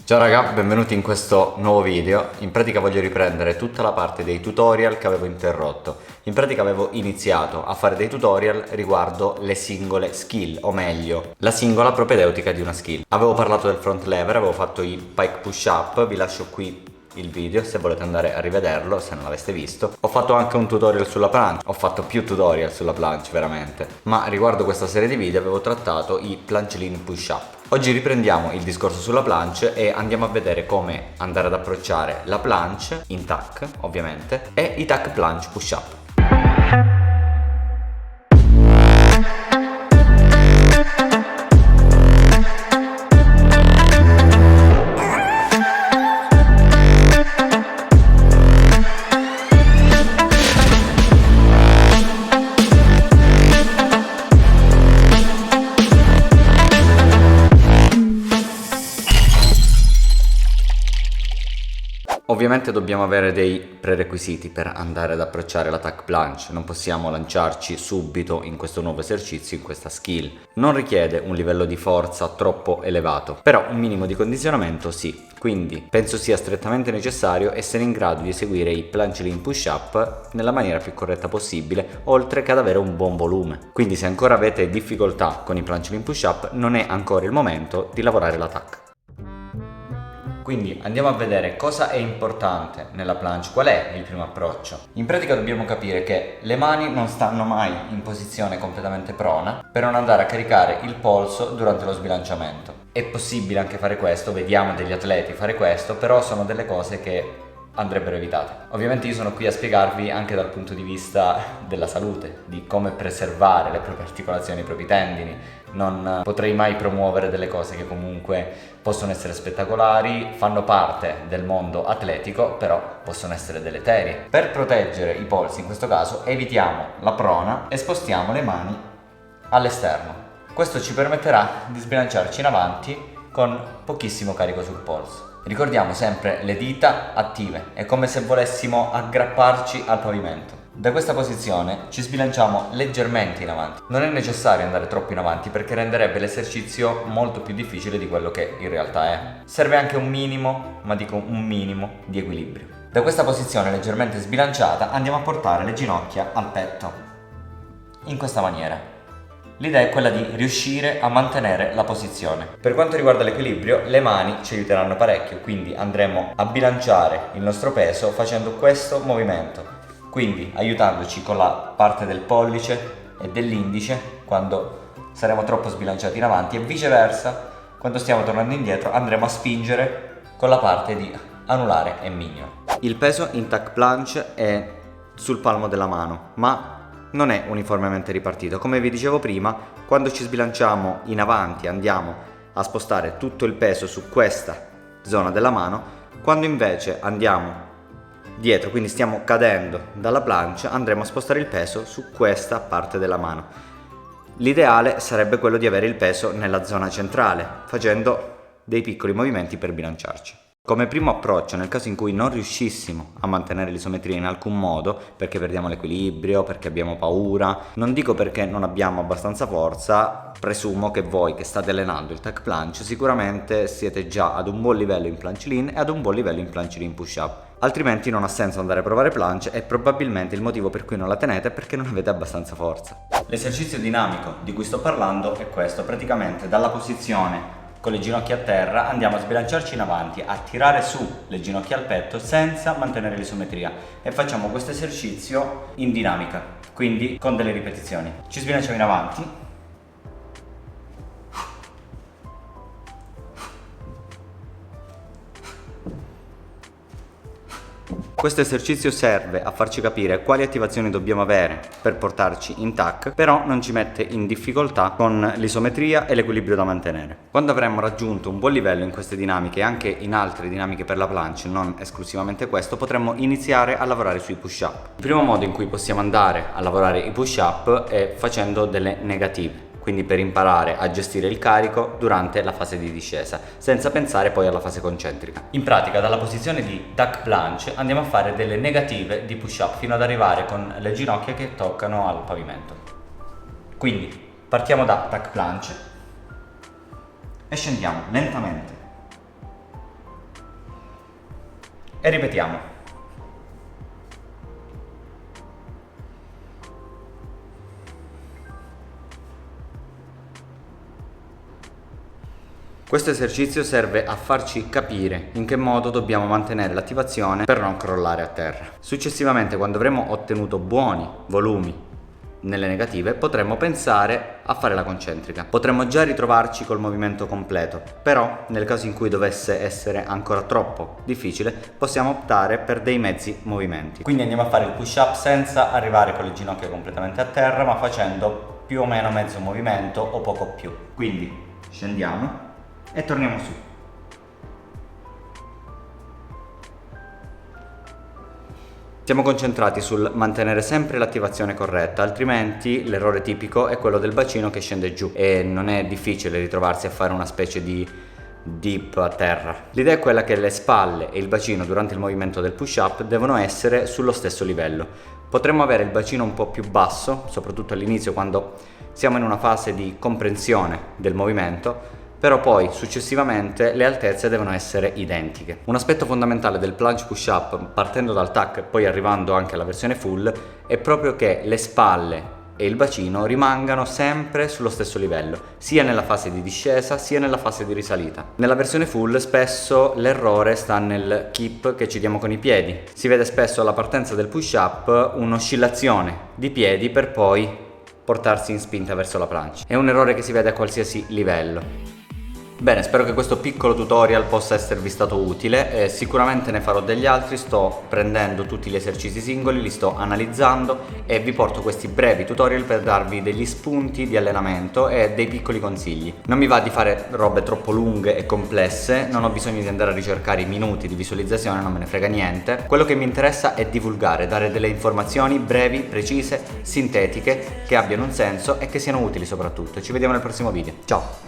Ciao raga, benvenuti in questo nuovo video. In pratica voglio riprendere tutta la parte dei tutorial che avevo interrotto. In pratica avevo iniziato a fare dei tutorial riguardo le singole skill, o meglio, la singola propedeutica di una skill. Avevo parlato del front lever, avevo fatto i pike push up, vi lascio qui il video se volete andare a rivederlo, se non l'aveste visto. Ho fatto anche un tutorial sulla planche, ho fatto più tutorial sulla planche veramente, ma riguardo questa serie di video avevo trattato i planche lean push up. Oggi riprendiamo il discorso sulla planche e andiamo a vedere come andare ad approcciare la planche in tac, ovviamente, e i tac planche push up. Ovviamente dobbiamo avere dei prerequisiti per andare ad approcciare la tac planche, non possiamo lanciarci subito in questo nuovo esercizio, in questa skill. Non richiede un livello di forza troppo elevato, però un minimo di condizionamento sì, quindi penso sia strettamente necessario essere in grado di eseguire i planche lean push up nella maniera più corretta possibile, oltre che ad avere un buon volume. Quindi se ancora avete difficoltà con i planche lean push up non è ancora il momento di lavorare la tac. Quindi andiamo a vedere cosa è importante nella planche, qual è il primo approccio. In pratica dobbiamo capire che le mani non stanno mai in posizione completamente prona per non andare a caricare il polso durante lo sbilanciamento. È possibile anche fare questo, vediamo degli atleti fare questo, però sono delle cose che andrebbero evitate. Ovviamente io sono qui a spiegarvi anche dal punto di vista della salute, di come preservare le proprie articolazioni, i propri tendini. Non potrei mai promuovere delle cose che comunque possono essere spettacolari, fanno parte del mondo atletico, però possono essere deleterie. Per proteggere i polsi in questo caso evitiamo la prona e spostiamo le mani all'esterno. Questo ci permetterà di sbilanciarci in avanti con pochissimo carico sul polso. Ricordiamo sempre le dita attive, è come se volessimo aggrapparci al pavimento. Da questa posizione ci sbilanciamo leggermente in avanti. Non è necessario andare troppo in avanti perché renderebbe l'esercizio molto più difficile di quello che in realtà è. Serve anche un minimo, ma dico un minimo, di equilibrio. Da questa posizione leggermente sbilanciata andiamo a portare le ginocchia al petto, in questa maniera. L'idea è quella di riuscire a mantenere la posizione. Per quanto riguarda l'equilibrio, le mani ci aiuteranno parecchio, quindi andremo a bilanciare il nostro peso facendo questo movimento, quindi aiutandoci con la parte del pollice e dell'indice quando saremo troppo sbilanciati in avanti e viceversa, quando stiamo tornando indietro andremo a spingere con la parte di anulare e mignolo. Il peso in tac planche è sul palmo della mano, ma non è uniformemente ripartito. Come vi dicevo prima, quando ci sbilanciamo in avanti andiamo a spostare tutto il peso su questa zona della mano, quando invece andiamo dietro, quindi stiamo cadendo dalla planche, andremo a spostare il peso su questa parte della mano. L'ideale sarebbe quello di avere il peso nella zona centrale, facendo dei piccoli movimenti per bilanciarci. Come primo approccio, nel caso in cui non riuscissimo a mantenere l'isometria in alcun modo, perché perdiamo l'equilibrio, perché abbiamo paura, non dico perché non abbiamo abbastanza forza, presumo che voi che state allenando il tac planche sicuramente siete già ad un buon livello in planche lean e ad un buon livello in planche lean push up. Altrimenti non ha senso andare a provare planche e probabilmente il motivo per cui non la tenete è perché non avete abbastanza forza. L'esercizio dinamico di cui sto parlando è questo, praticamente dalla posizione con le ginocchia a terra andiamo a sbilanciarci in avanti, a tirare su le ginocchia al petto senza mantenere l'isometria e facciamo questo esercizio in dinamica, quindi con delle ripetizioni. Ci sbilanciamo in avanti, questo esercizio serve a farci capire quali attivazioni dobbiamo avere per portarci in tac, però non ci mette in difficoltà con l'isometria e l'equilibrio da mantenere. Quando avremo raggiunto un buon livello in queste dinamiche e anche in altre dinamiche per la planche, non esclusivamente questo, potremmo iniziare a lavorare sui push up. Il primo modo in cui possiamo andare a lavorare i push up è facendo delle negative, quindi per imparare a gestire il carico durante la fase di discesa, senza pensare poi alla fase concentrica. In pratica, dalla posizione di tac planche andiamo a fare delle negative di push up fino ad arrivare con le ginocchia che toccano al pavimento. Quindi partiamo da tac planche e scendiamo lentamente e ripetiamo. Questo esercizio serve a farci capire in che modo dobbiamo mantenere l'attivazione per non crollare a terra. Successivamente, quando avremo ottenuto buoni volumi nelle negative, potremmo pensare a fare la concentrica. Potremmo già ritrovarci col movimento completo, però nel caso in cui dovesse essere ancora troppo difficile, possiamo optare per dei mezzi movimenti. Quindi andiamo a fare il push up senza arrivare con le ginocchia completamente a terra, ma facendo più o meno mezzo movimento o poco più. Quindi scendiamo e torniamo su. Siamo concentrati sul mantenere sempre l'attivazione corretta, altrimenti l'errore tipico è quello del bacino che scende giù e non è difficile ritrovarsi a fare una specie di dip a terra. L'idea è quella che le spalle e il bacino durante il movimento del push up devono essere sullo stesso livello. Potremmo avere il bacino un po' più basso, soprattutto all'inizio quando siamo in una fase di comprensione del movimento, però poi successivamente le altezze devono essere identiche. Un aspetto fondamentale del plunge push up, partendo dal tuck e poi arrivando anche alla versione full, è proprio che le spalle e il bacino rimangano sempre sullo stesso livello, sia nella fase di discesa sia nella fase di risalita. Nella versione full spesso l'errore sta nel keep che ci diamo con i piedi. Si vede spesso alla partenza del push up un'oscillazione di piedi per poi portarsi in spinta verso la planche. È un errore che si vede a qualsiasi livello. Bene, spero che questo piccolo tutorial possa esservi stato utile, sicuramente ne farò degli altri, sto prendendo tutti gli esercizi singoli, li sto analizzando e vi porto questi brevi tutorial per darvi degli spunti di allenamento e dei piccoli consigli. Non mi va di fare robe troppo lunghe e complesse, non ho bisogno di andare a ricercare i minuti di visualizzazione, non me ne frega niente. Quello che mi interessa è divulgare, dare delle informazioni brevi, precise, sintetiche, che abbiano un senso e che siano utili soprattutto. Ci vediamo nel prossimo video. Ciao!